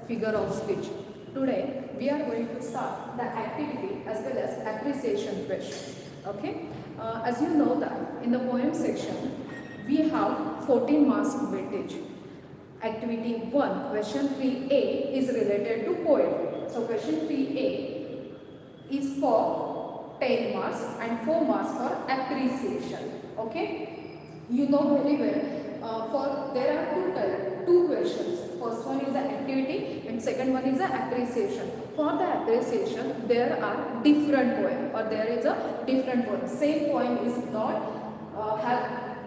figure of speech. Today we are going to start the activity as well as appreciation question. Okay, as you know that in the poem section we have 14 marks weightage. Activity 1, question 3A is related to poetry. So question 3A is for 10 marks and 4 marks for appreciation. Okay, you know very well. For there are two questions. First one is the activity and second one is the appreciation. For the appreciation, there are different poem or there is a different poem. Same poem is not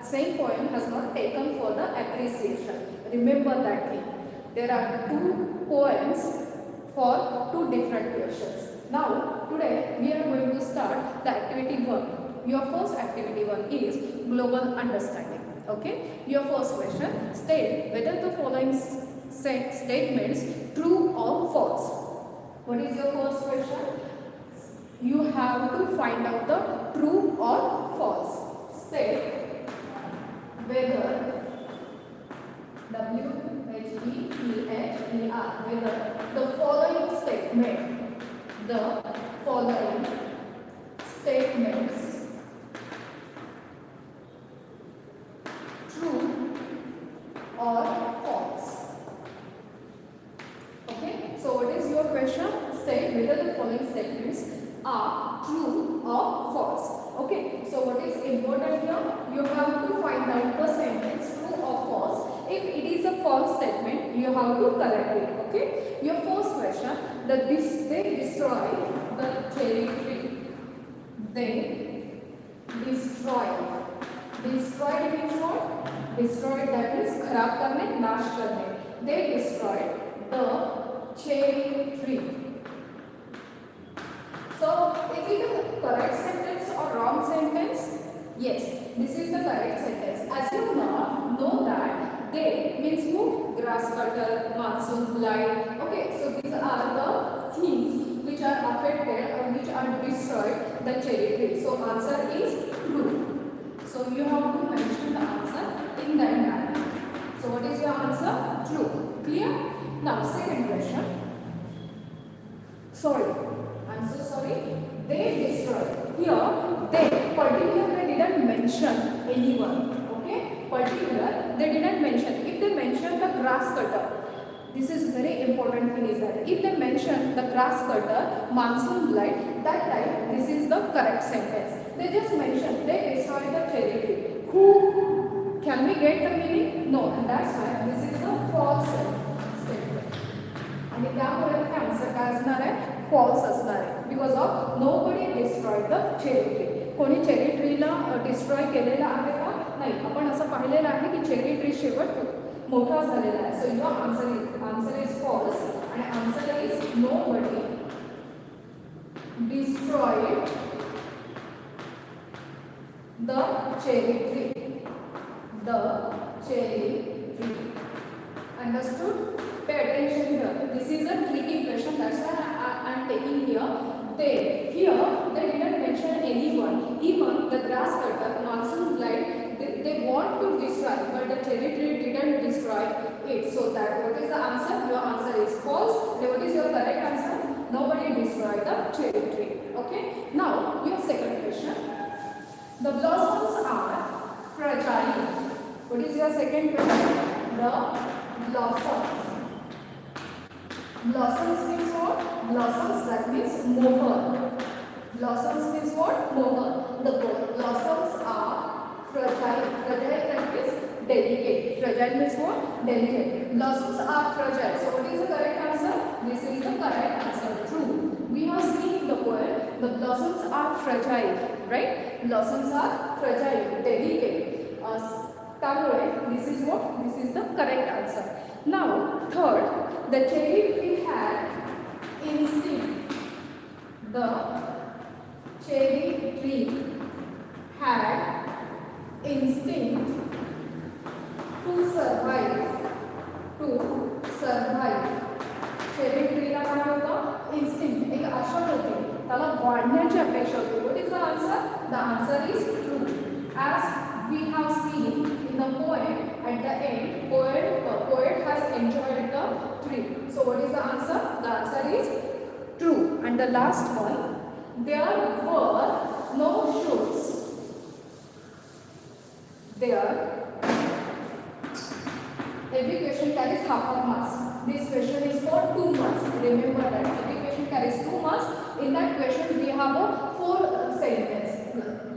same poem has not taken for the appreciation. Remember that thing. There are two poems for two different questions. Now, today we are going to start the activity 1. Your first activity 1 is global understanding. Okay. Your first question, state whether the following statements true or false. What is your first question? You have to find out the true or false. State whether whether the following statements true or false. Okay, so what is your question? State whether the following statements are true or false. Okay, so what is important here? You have to find out the sentence true or false. If it is a false statement, you have to correct it. Okay, your first question, they destroy the cherry tree. They destroyed means what? Destroyed, that means खराब करने, नाश करने. They destroyed the cherry tree. So, is it a correct sentence or wrong sentence? Yes, this is the correct sentence. As you know that they means who? Grass cutter, monsoon, blight. Okay, so these are the things which are affected or which are destroyed the cherry tree. So answer is true. So you have to mention the answer in that manner. So what is your answer? True. Clear? Now second question. Sorry. I'm so sorry. They destroyed. Here, they particularly didn't mention anyone. Okay? Particular, they didn't mention. If they mention the grass cutter, this is very important thing is that if they mention the grass cutter, monsoon blight, that time this is the correct sentence. They just mention they destroyed the cherry tree. Who? Can we get the meaning? No, and that's why this is the false statement. And त्यामुळे answer काय असणार आहे? False असणार आहे. Because of nobody destroyed the cherry tree. कोणी cherry ट्रीला destroy केलेला आहे का? नाही. आपण असं पाहिलेलं आहे की चेरी ट्री शेवट मोठा झालेला आहे. So your answer is false आणि answer is nobody destroyed the cherry tree. The cherry tree. Understood? Pay attention here. This is a tricky question. That's why I am taking here. They didn't mention anyone. Even the grass cutter, monsoon blight, they want to destroy, but the cherry tree didn't destroy it. So that what is the answer? Your answer is false. And what is your correct answer? Nobody destroyed the cherry tree. Okay. Now your second question. The blossoms are fragile. What is your second question? The blossoms. Blossoms means what? Blossoms, that means mohair. Blossoms means what? Mohair. The blossoms are fragile. Fragile, that means delicate. Fragile means what? Delicate. Blossoms are fragile. So what is the correct answer? This is the correct answer. True. We have seen in the poem, the blossoms are fragile. Right? Blossoms are fragile, delicate. This is what? This is the correct answer. Now, third, the cherry tree had instinct. The cherry tree had instinct to survive. cherry tree ला काय होतं instinct एक आशा होती त्याला वाढण्याची अपेक्षा होती. What is the answer? The answer is true. As we have seen in the poem, at the end poet has enjoyed the tree. So So what is the answer? The answer is true. And the last one, there were no shoots. There, every question carries half marks. This question is for 2 marks. Remember that every question carries 2 marks. In that question, we have a 4 sentence.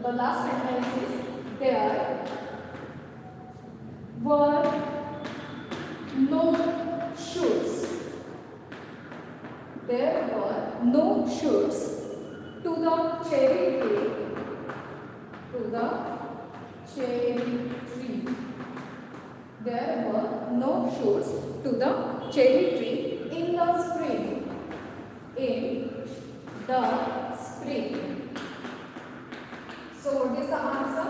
The last sentence is there were no shoots. There were no shoots to the cherry tree. To the cherry tree. There were no shoots to the cherry tree in the spring. In the spring. So what is the answer?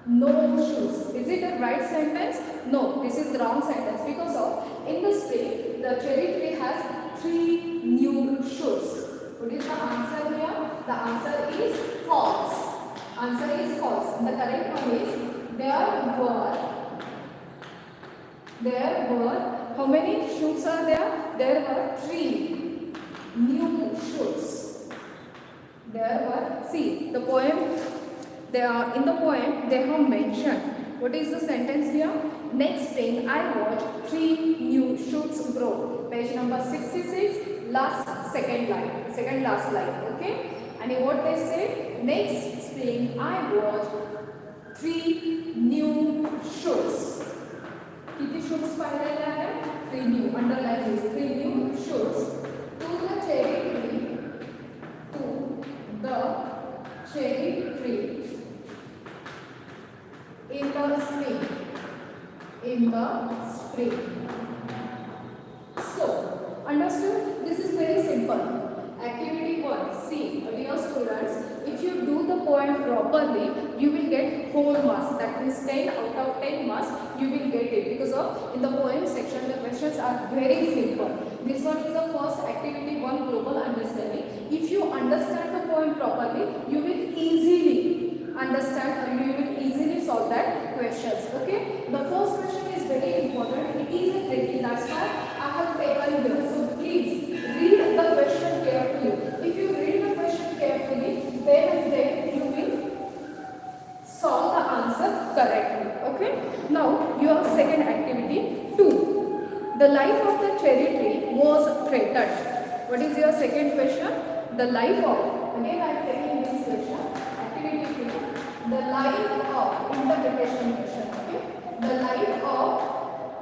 No shoots. Is it a right sentence? No, this is the wrong sentence because of in the spring the cherry tree has 3 new shoots. What is the answer here? The answer is false. Answer is false. And the correct one is there were how many shoots are there? There were 3 new shoots. There were, see the poem. In the poem, they have mentioned, what is the sentence here? Next spring, I watched 3 new shoots grow. Page number 66, second last line, okay? And what they say? Next spring, I watched 3 new shoots. कितने shoots पाहिलेले आहेत? 3 new. Underline this. 3 new shoots to the cherry tree. To the cherry tree. In the spring. In the spring. So, understood? This is very simple. Activity 1. See, dear students, if you do the poem properly, you will get whole marks. That means 10 out of 10 marks you will get it. Because of in the poem section, the questions are very simple. This one is the first activity 1, global understanding. If you understand the poem properly, you will easily understand or you will easily solve that questions. Okay? The first question is very important. It is a tricky. That's why I have taken here. So please read the question carefully. If you read the question carefully, then you will solve the answer correctly. Okay? Now your second activity 2. The life of the cherry tree was threatened. What is your second question? The life of, again I am taking this question, activity 2. The life of, interpretation question, okay? The life of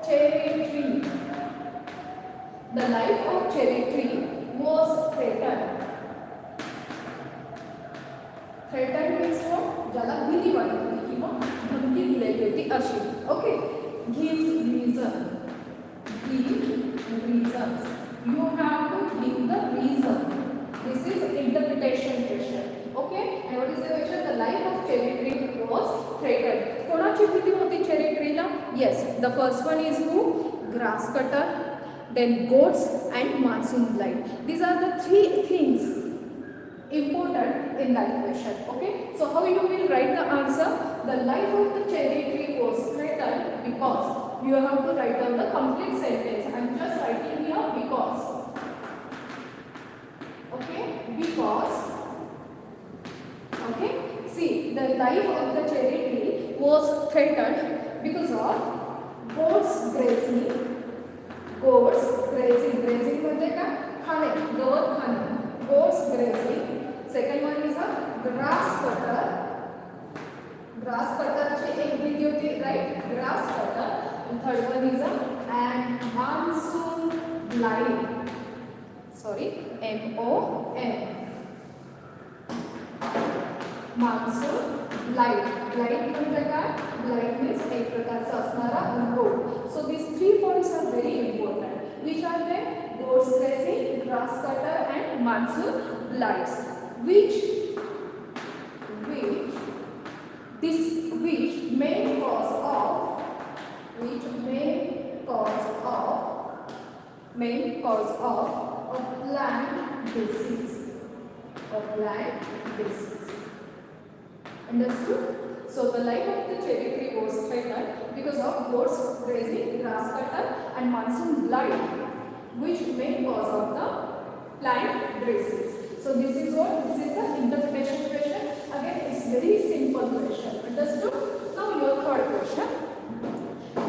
cherry tree. The life of cherry tree was threatened. Threatened means what? ज्याला भीती वाटते किंवा धमकी दिलेली होती अशी. Okay? Give reason. Give reasons. You have to give the reason. This is interpretation question. Okay? And what is the question? The life of cherry tree was threatened. कोणाची भीती होती cherry tree La? Yes. The first one is who? Grass cutter. Then goats and monsoon blight. These are the 3 things important in that question. Okay? So how you will write the answer? The life of the cherry tree was threatened because you have to write down the complete sentence. I am just writing here because. Okay? Because. Okay? See, the life of the cherry tree was threatened because of goats grazing. Grazing म्हणजे काय? खाणे, गवत खाणे. Goats grazing. Second one is a grass cutter. Grass cutter ची एक भीती होती, right? Grass cutter. And third one is a monsoon blight. Sorry, MON. Monsoon blight. Blight म्हणजे काय? Blight means एक प्रकारचा असणारा रोग. So these 3 points are very important. Which are they? Goats grazing, grass cutter and monsoon blights. Which may cause of a plant disease. Understood? So the life of the cherry tree was threatened because of goats grazing, grass cutter and monsoon blight. which may cause of the plant disease. So this is what? This is the interpretation question. Again, it's very simple question. Understood? Now your third question.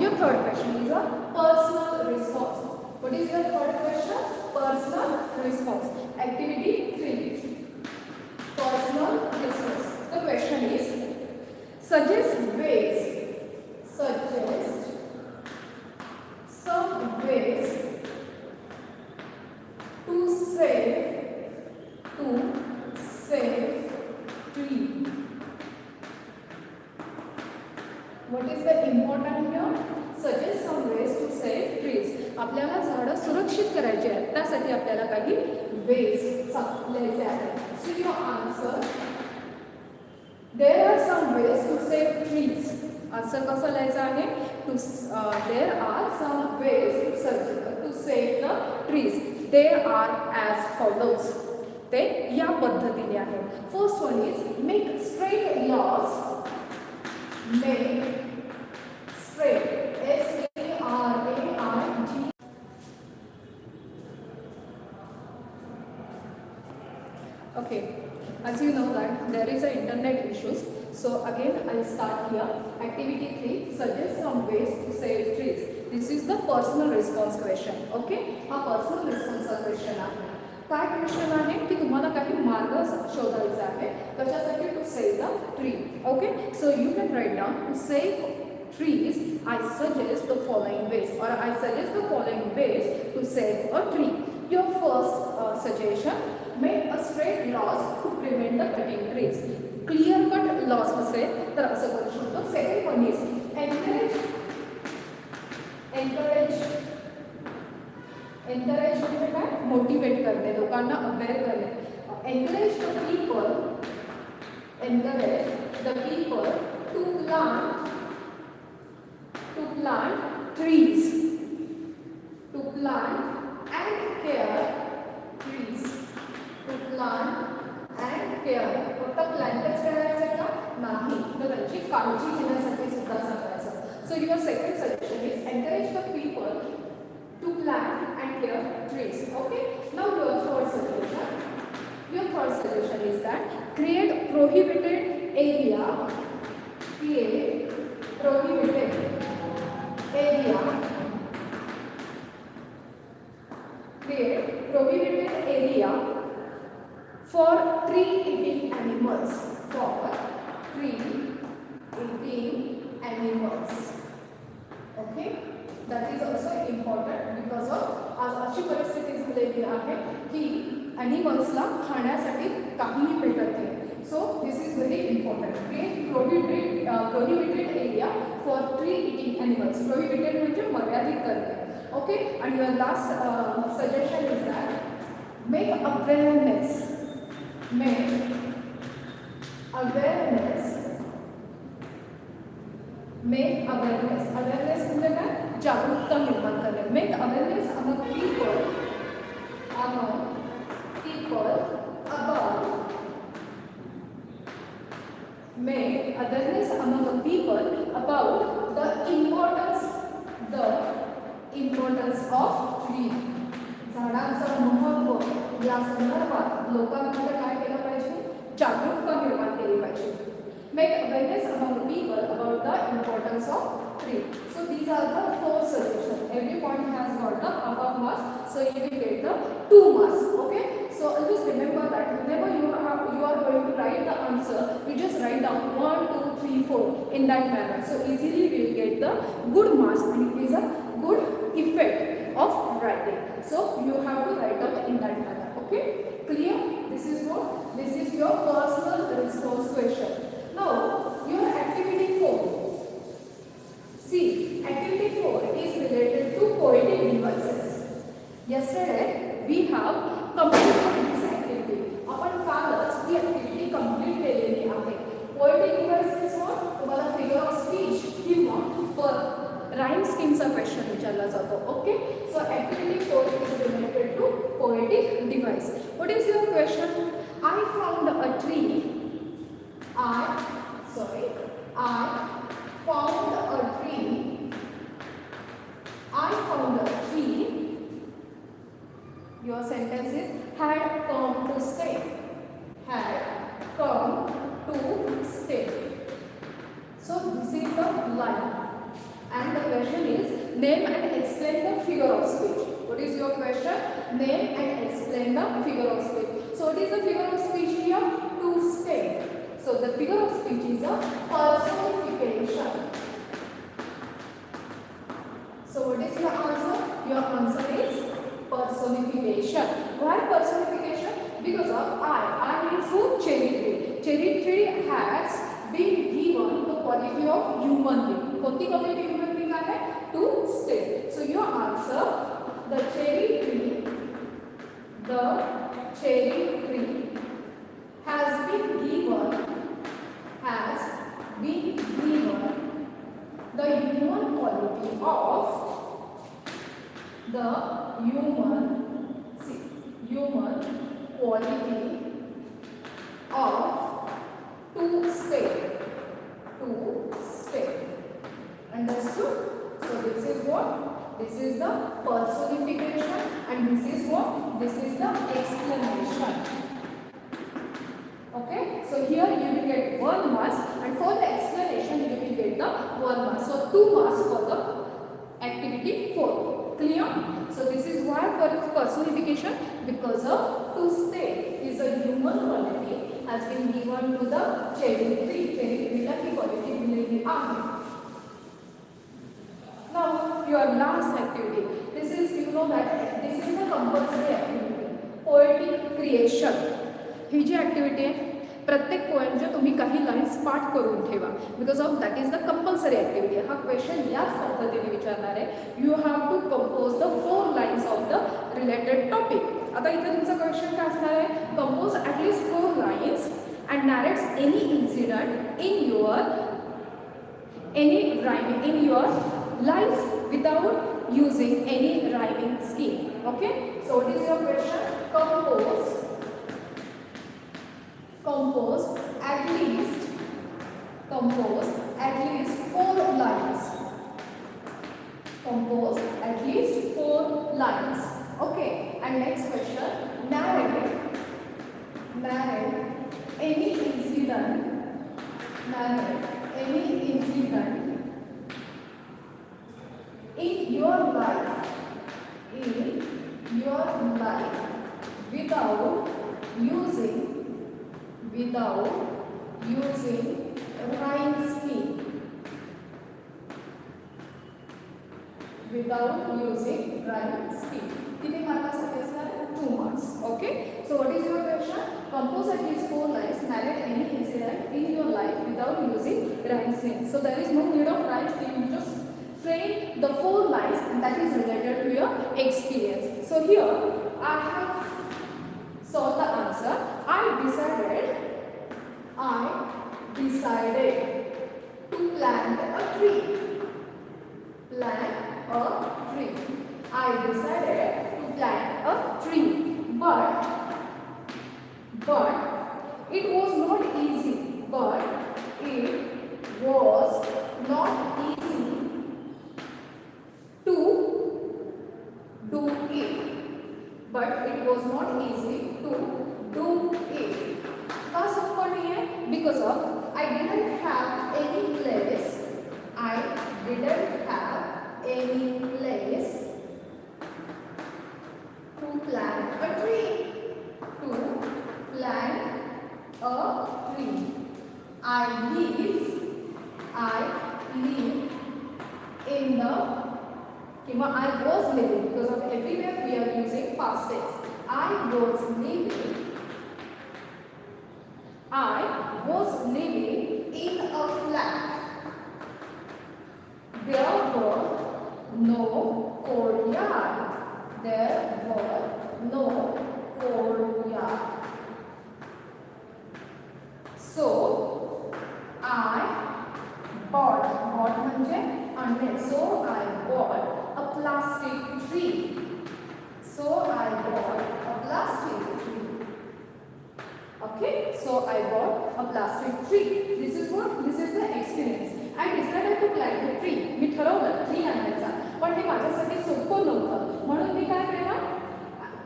Your third question is a personal response. What is your third question? Personal response. Activity 3. Personal response. The question is, suggest some ways to save tree. What is the important here? Suggest some ways to save trees. आपल्याला झाडं सुरक्षित करायची आहेत, त्यासाठी आपल्याला काही ways लिहायचे आहेत. So your answer, there are some ways to save trees. Answer कसं लिहायचं आहे? There are some ways to save the trees. They are as follows. ते या पद्धतीने आहे. First one is make straight laws. Make straight. S-T-R-A-I-G. Okay, as you know that there is an internet issues. So again, I'll start here. Activity 3, suggest some ways to save trees. This is the personal response question. Okay, हा personal response question आहे. काय question आहे की तुम्हाला काही मार्ग शोधायचा आहे कशासाठी to save the tree. Okay, so you can write down to save trees. I suggest the following ways, or I suggest the following ways to save a tree. Your first suggestion, make a straight laws to prevent the cutting trees. Clear cut laws असेल तर असं करू शकतो. Second one is encourage म्हणजे काय? Motivate करणे, लोकांना aware करणे. Encourage the people to plant trees, to plant and care trees, to plant and care. फक्त प्लांटच करायचं का? नाही, तर त्याची काळजी घेण्यासाठी सुद्धा सांगायचं. So your second suggestion is encourage the people to plant and care trees. Okay. Now your third suggestion. Your third suggestion is that create prohibited area. Create prohibited area. Create prohibited area for tree-eating animals. For tree-eating animals. Okay. That is also important because of आज अशी परिस्थिती झालेली आहे की ॲनिमल्सला खाण्यासाठी काहीही भेटत नाही. So this is very important. Create prohibited area for tree eating animals. Prohibited म्हणजे मर्यादित करणे. ओके. आणि your last suggestion is that make awareness. Awareness म्हणजे काय? जागरूकता निर्माण करणे. Make awareness among people about make awareness among the people about the importance of tree. झाडांचं महत्त्व या संदर्भात लोकांमध्ये काय केलं पाहिजे? जागरूकता निर्माण केली पाहिजे. Make awareness among the people about the importance of tree. So these are the 4 suggestions. Every point has got the half marks. So you will get the 2 marks. Okay. So always remember that whenever you are going to write the answer, you just write down 1, 2, 3, 4 in that manner. So easily we will get the good marks and it is a good effect of writing. So you have to write out in that manner. Okay. Clear? This is what? This is your personal response question. Now your activity 4. See, activity 4 is related to poetic devices. Yesterday we have completed this activity. आपण कालच ही activity complete केलेली आहे. Poetic devices what? तुम्हाला figure of speech किंवा rhyme scheme चा question विचारला जातो. Okay. So activity 4 is related to poetic device. What is your question? I found a tree. I found a tree Your sentence is had come to stay. Had come to stay. So this is the line. And the question is name and explain the figure of speech. What is your question? Name and explain the figure of speech. So what is the figure of speech here? To stay. So the figure of speech is a personification. So what is your answer? Your answer is personification. Why personification? Because of I means who? Cherry tree. Cherry tree has been given the quality of human being. What quality human being है? To stay. So your answer, the cherry tree has been given the human quality of to stay. Understood? So this is what? This is the personification, and this is what? This is the explanation. Okay? So here you will get 1 marks, and for the explanation you will get the 1 mark. So 2 marks for the activity 4. Clear? So this is why for personification, because of to stay is a human quality has been given to the cherry tree. Cherry tree la की quality मिलेगी आगे. Now your last activity. This is, you know that this is the compulsory activity. Poetic creation. He ji activity आहे, प्रत्येक पोएमचे तुम्ही काही lines पाठ करून ठेवा. Because of that is the compulsory activity. हा क्वेश्चन याच पद्धतीने विचारणार आहे. You have to compose the 4 lines of the related topic. आता इथे तुमचा क्वेश्चन काय असणार आहे? Compose at least 4 lines and narrates any incident in your life without using any rhyming scheme. Okay, so what is your question? Compose at least 4 lines. Compose at least 4 lines. Okay, and next question, narrate any incident in your life without using rhyme scheme. किती मार्क्ससाठी असणार? 2 marks. Okay, so what is your question? Compose at least 4 lines, narrate any incident in your life without using rhyme scheme. So there is no need of rhyme scheme. You just frame the 4 lines and that is related to your experience. So here I have solved the answer. I decided to plant a tree. I decided to plant a tree, but it was not easy. To do it. का सोपं नहीं है? Because of I didn't have any place to plant a tree. I live in the किंवा I was living, because of everywhere we are using past tense. I was living in a flat. There were no courtyard. So I bought म्हणजे आणले. So I bought a plastic tree. Okay, so I bought a plastic tree. This is the experience. I decided to plant a tree. मी ठरवलं tree आणायचा, पण हे माझ्यासाठी सोपं नव्हतं. म्हणून मी काय केलं?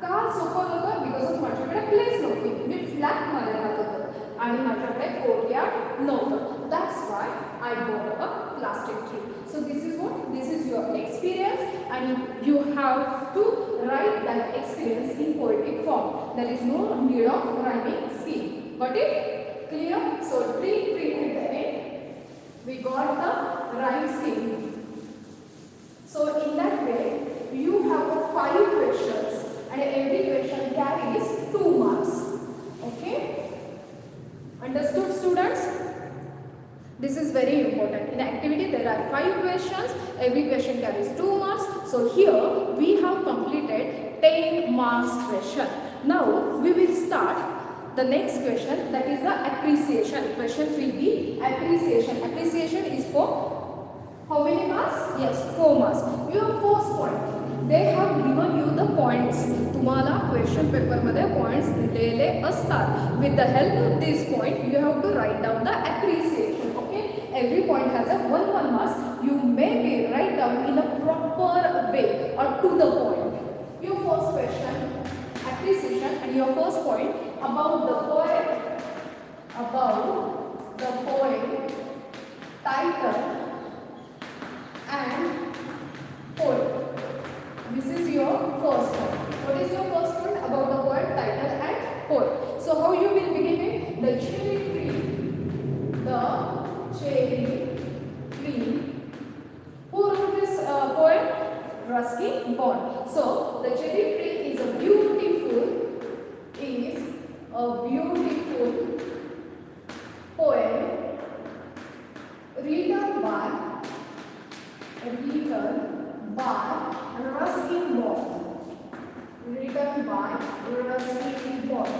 का का सोपं होतं? बिकॉज माझ्याकडे प्लेस नव्हती, मी फ्लॅटमध्ये राहत होतो आणि माझ्याकडे कोर्टयार्ड नव्हतं. That's why I bought a plastic tree. So this is what, this is your experience and you have to write that experience in poetic form. There is no need of rhyming scheme. Got it? Clear? So tree at the end we got the rhyme scheme. So in that way you have 5 questions and every question carries 2 marks. Okay? Understood, students? This is very important. In activity there are 5 questions, every question carries 2 marks. So here we have completed 10 marks question. Now we will start the next question, that is the appreciation. Question will be appreciation. Appreciation is for how many marks? Yes, 4 marks. Your first point, they have given you the points. तुम्हाला question paper मध्ये points दिलेले असतात. With the help of this point you have to write down the appreciation. Okay, every point has a 1 marks. You may be write down in a proper way or to the point. Your first question, appreciation, and your first point about the poem title and poet. This is your first point. What is your first point? About the poet title and poet. So how you will begin it? The cherry tree. The cherry tree. Who wrote this poem? Ruskin Bond. So the cherry tree is a beautiful poem written by Ruskin Bond. Written by Ruskin Bond.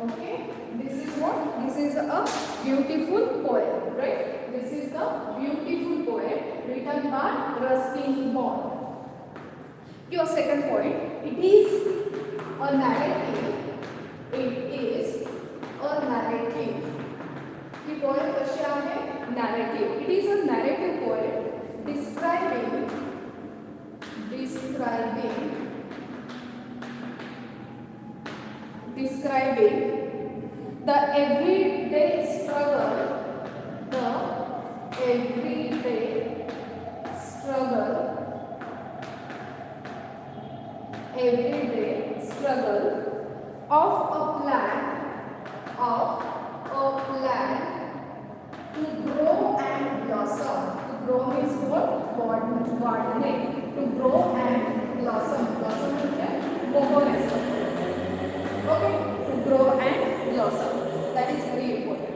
Okay, this is what? This is a beautiful poem, right? This is the beautiful poem written by Ruskin Bond. Your second point, it is a narrative. It is a narrative. The poem कशी आहे? Narrative. It is a narrative poem describing the everyday struggle of a plant to grow and blossom. To grow means what? Gardening. To grow and blossom. Blossom means mohonesco. Okay? To grow and blossom. That is very important.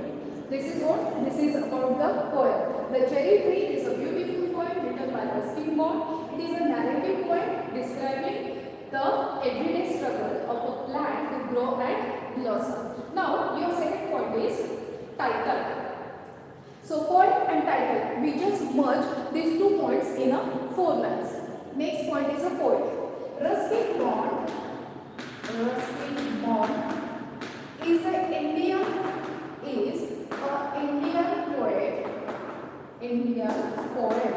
This is what? This is about the poem. The cherry tree is a beautiful poem written by Ruskin Bond. It is a narrative poem describing the everyday struggle of a plant to grow and blossom. Now, your second point is title. So, poem and title, we just merge these 2 points in a 4 lines. Next point is a poet. Ruskin Bond is a Indian poet.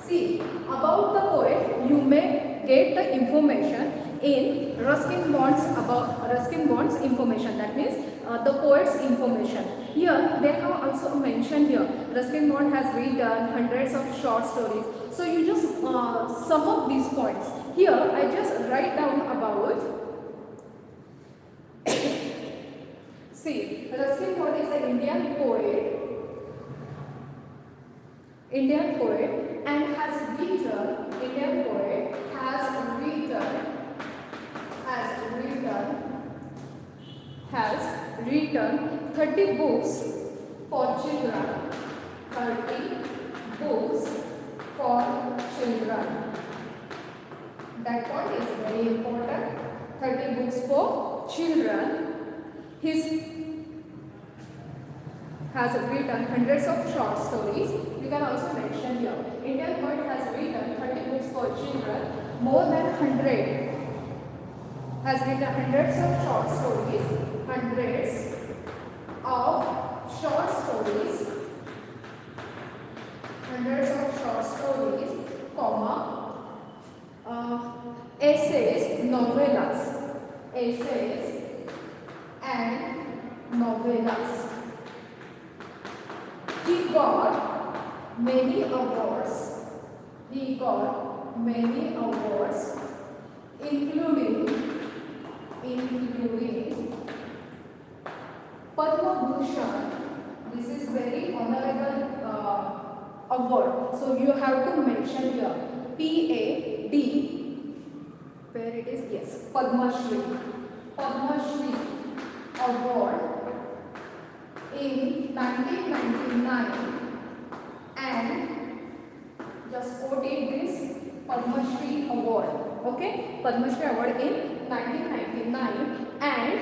See, about the poet, you may get the information in Ruskin Bond's information. That means the poet's information. Here they have also mentioned here Ruskin Bond has written hundreds of short stories. So you just sum up these points. Here I just write down about. See, Ruskin Bond is an Indian poet and has written 30 books for children. 30 books for children. That point is very important. 30 books for children. He has written hundreds of short stories. You can also mention here. Indian poet has written 30 books for children. More than 100 has written hundreds of short stories. Comma, essays, novellas. essays and novellas. He got many awards. He got many awards, including Padma Bhushan. This is very honorable award. So you have to mention here PAD. Where it is? Yes, Padma Shri. Padma Shri award in 1999, and just quote this Padma Shri award. Okay, Padma Shri award in 1999 and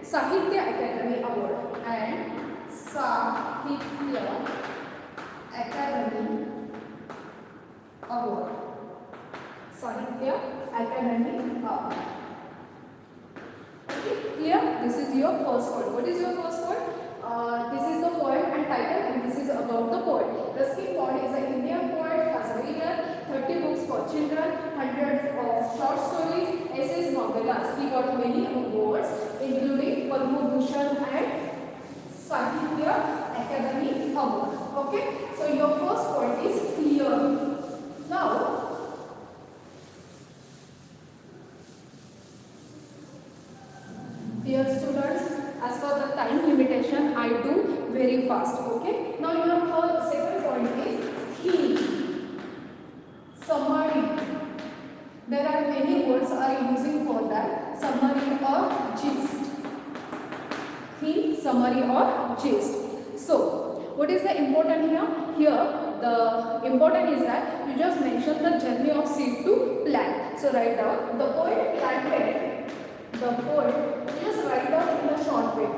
Sahitya Academy award and Sahitya Academy award. Sahitya Academy award. Okay, clear? This is your first word. What is your first word? This is the poem and title, and this is about the poet. Ruskin Bond is an Indian poet, has written 30 books for children, hundreds of short stories, essays, novellas. He got many awards, including Padma Bhushan and Sahitya Academy Award. Okay, so your first point is clear. Now, dear students, as for the time limitation, I do very fast. Okay. Now your second point is theme, summary. There are many words are using for that: summary or gist. Theme, summary or gist. So, what is the important here? Here, the important is that you just mention the journey of seed to plant. So write down the poet planted. The poet, just write down in a short way.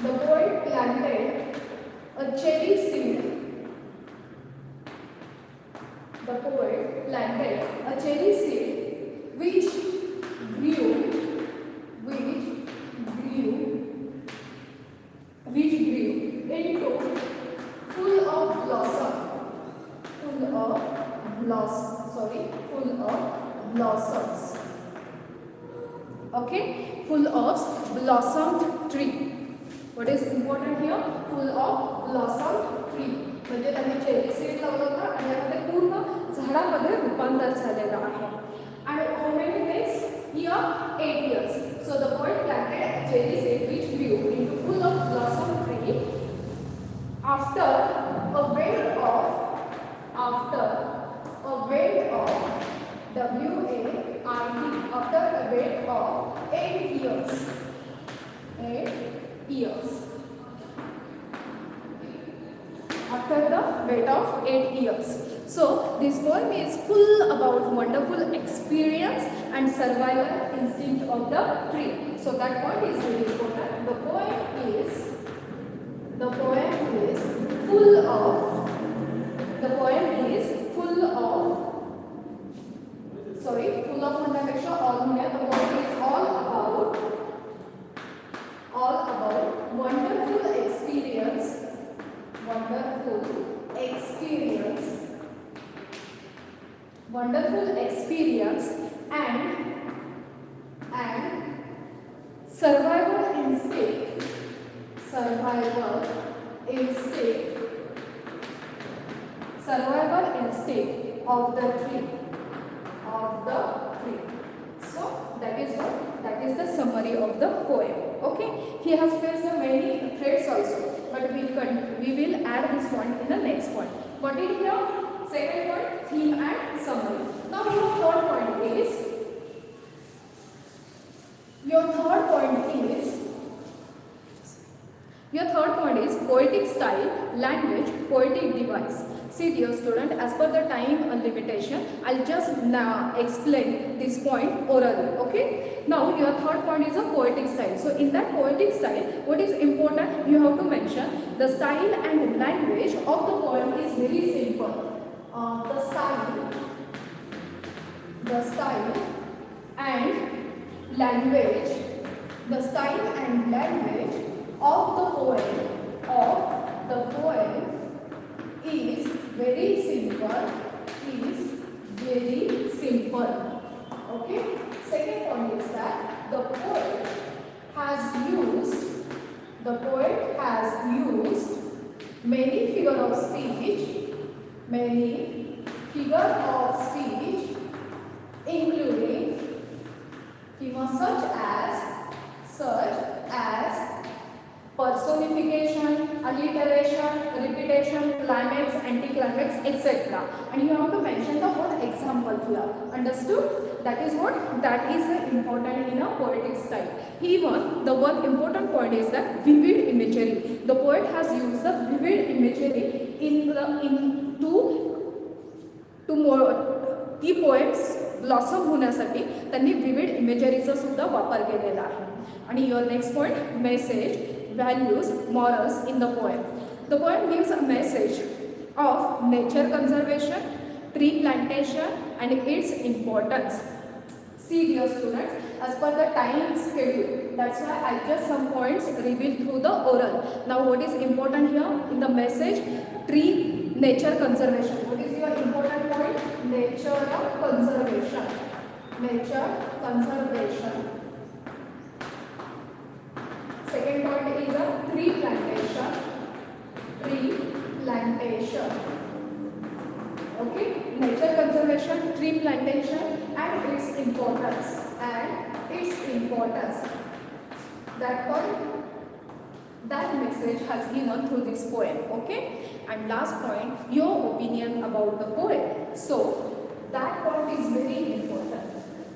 The poet planted a cherry seed. The poet planted a cherry seed which grew into full of blossoms. Okay, full of blossomed tree. What is important here? Full of blossomed tree. म्हणजे त्यांनी cherry seed लावलं होतं आणि यामध्ये पूर्ण झाडामध्ये रूपांतर झालेलं आहे. And how many days? Here 8 years. So the poet planted a cherry seed which grew into full of blossomed tree after a wait of WAIT, after a wait of 8 years. 8 years. After the wait of 8 years. So this poem is full about wonderful experience and survival instinct of the tree. So that point is very important. The poem is full of म्हणण्यापेक्षा all म्हणूया. The poem is all about wonderful experience and survival instinct of the tree. So that is the summary of the poem. Okay, he has faced many threats also, but we will add this point in the next point. What is here? Second point, theme and summary. Now your third point is poetic style, language, poetic device. See dear student, as per the time limitation, I'll just now explain this point orally. Okay. Now your third point is a poetic style. So in that poetic style, what is important? You have to mention the style and language of the poem is very simple. The style and language of the poem is very simple. Okay. Second point is that the poem used many figure of speech, including such as personification, alliteration, repetition, climax, anticlimax, etc. And you have to mention the word example here. Understood? That is important in a poetic style. Even the one important point is that vivid imagery. The poet has used the vivid imagery ती poems blossom होण्यासाठी त्यांनी vivid इमेजरीचा सुद्धा वापर केलेला आहे. आणि your next point, message, values, morals in the poem. The poem gives a message of nature conservation, tree plantation and its importance. See dear students, as per the time schedule, that's why I just some points revealed through the oral. Now what is important here in the message? Tree, nature conservation. What is your important point? Nature conservation. Second point is a tree plantation. Okay, nature conservation, tree plantation and its importance. That message has given through this poem. Okay, and last point, your opinion about the poem. So that point is very important.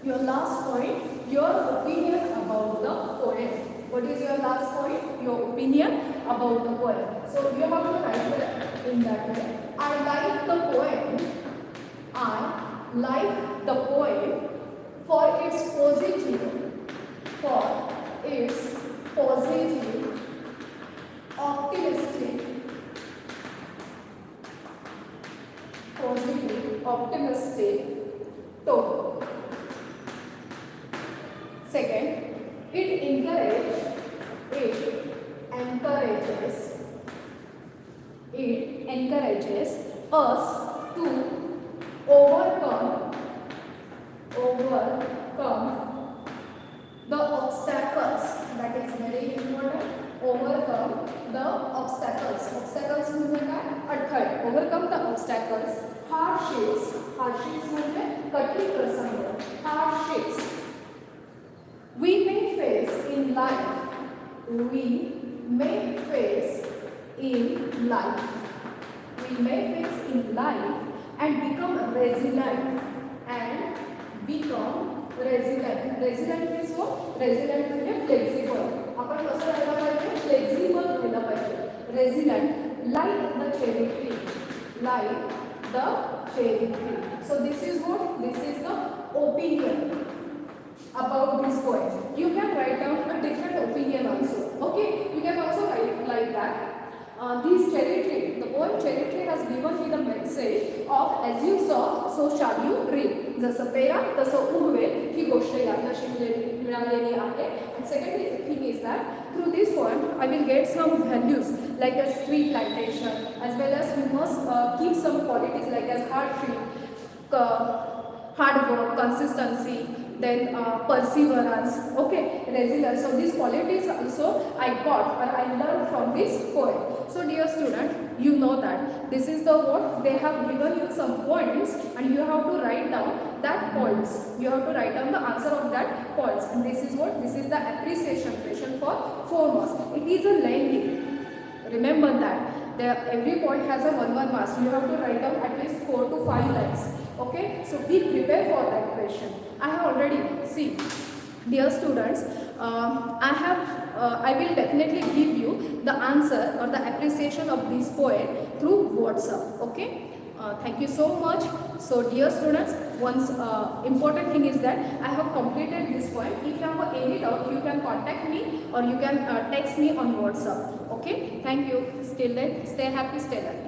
Your last point, your opinion about the poem. What is your last point? Your opinion about the poem. So you have to write it in that way. I like the poem for its positive, optimistic tone. Second, it encourages us to overcome the obstacles. That is very important. Overcome the obstacles. Obstacles म्हणजे काय? अडथळे. Overcome the obstacles. Hardships म्हणजे कठीण प्रसंग. Hardships we may face in life. We may face in life and become resilient. Resilient means what? Resilient म्हणजे flexible. आपण कसं राहायला पाहिजे? Flexible राहायला पाहिजे. Resilient, like the cherry tree. So this is what? This is the opinion about this poem. You can write down a different opinion also. Okay, you can also write like that. This cherry tree, the poem cherry tree has given me the message of as you saw, so shall you reap. जसं पेरा तसं उगवेल ही गोष्ट यातनं मिळालेली आहे. And second thing is that through this poem I will get some values like as tree plantation, as well as you must keep some qualities like as hard work, consistency, then perseverance, okay, resilience. So these qualities also I got or I learned from this poem. So dear student, you know that this is the what they have given you some points and you have to write down that points. You have to write down the answer of that points, and this is what? This is the appreciation question for 4 marks. It is a lengthy. Remember that every point has a 1 marks. You have to write down at least 4 to 5 lines. Okay, so be prepared for that question. I have already see, dear students, I will definitely give you the answer or the appreciation of this poem through WhatsApp. Okay, thank you so much. So dear students, one important thing is that I have completed this poem. If you have any doubt, you can contact me or you can text me on WhatsApp. Okay, thank you. Still then, stay happy, stay happy.